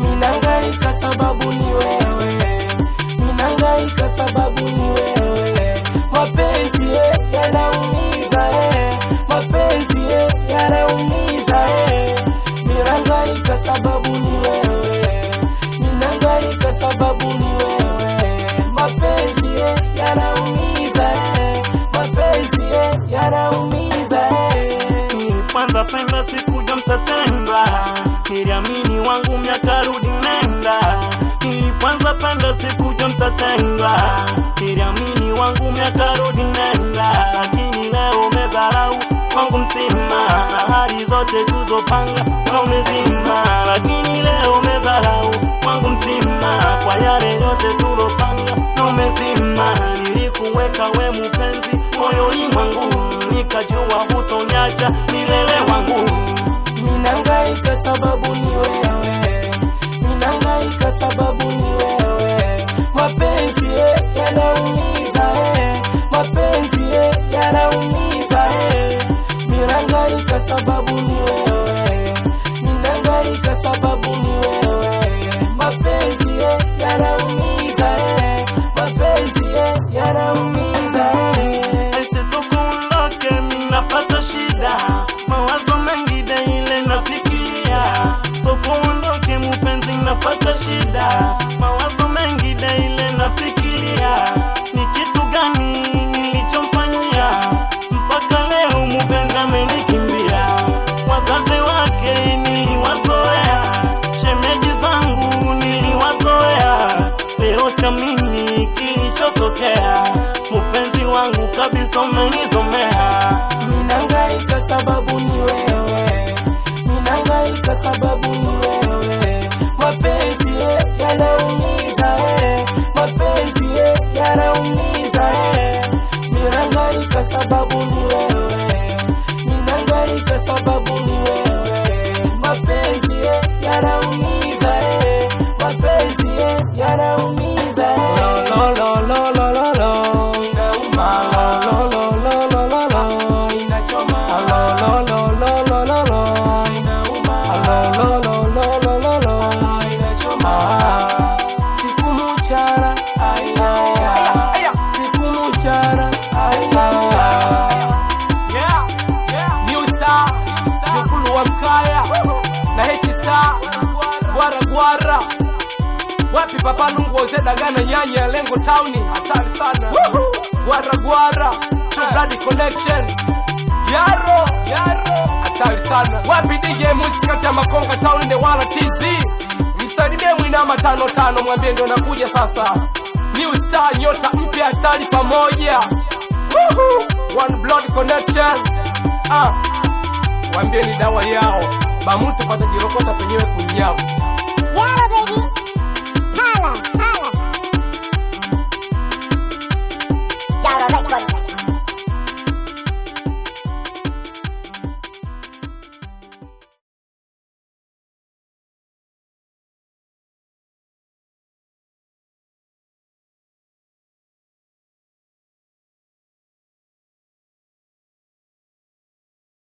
Ninangaika sababu ni wewe, ninangaika sababu ni wewe. Mapenzi yanaumiza, mapenzi yanaumiza. Ninangaika sababu ni wewe, ninangaika sababu ni wewe. Mapenzi yanaumiza, mapenzi yanaumiza. Kwanza penda sikuja mtatenda, niliamini wangu miaka rudi nenda. Kwanza penda sikuja mtatenda, niliamini wangu miaka rudi nenda. Lakini leo umedharau wangu mtima, na hali zote tuzopanga na umezima. Lakini leo umedharau wangu mtima, kwa yale yote tulopanga na umezima. Nilikuweka we mpenzi moyoni mwangu, nikajua hutoniacha milele wangu. Ninangaika sababu ni wewe, ninangaika sababu ni wewe. Mapenzi yanaumiza, mapenzi yanaumiza. Ninangaika sababu ni wewe, ninangaika sababu ni wewe. Mapenzi yanaumiza, mapenzi yanaumiza. Sitokuondoke minapata shida, mawazo mengi daile nafikiria. Tokuondoke mpenzi napata shida, mawazo mengi daile nafikiria. Ni kitu gani nilichomfanyia mpaka leo mpenzi amenikimbia? Wazazi wake niliwazoea, shemeji zangu niliwazoea. Leo siamini kilichotokea, mpenzi wangu kabisa umenizomea. Ninangaika sababu ni wewe, ninangaika sababu ni wewe. Mapenzi yanaumiza, mapenzi yanaumiza. Ninangaika sababu ni wewe, ninangaika sababu ni wewe. Mapenzi yanaumiza, mapenzi yanaumiza. Lo lo lo lo lo lo, inauma. Lo lo lo lo lo lo, inachoma. Lo lo lo lo lo lo, inauma. Lo lo lo lo lo lo, inachoma. Siku mchana, ay ay, siku mchana, ay ay. Yeah, New Star, Jukulu wa Mkaya na H-Star, Gwara Gwara. Wapi Papa Lungu Ozedagana nyanya lengo towni, hatari sana. Gwara Gwara, True Blood Connection. Yaro, hatari sana. Wapi DJ Music kata Makonga town de wala TZ. Msalimie Mwinama 55, mwambie ndo nakuja sasa. New Star nyota mpya hatari pamoja. One Blood Connection. Waambie ni dawa yao. Bamutu pata jirokota penyewe kunyao. Yaro baby.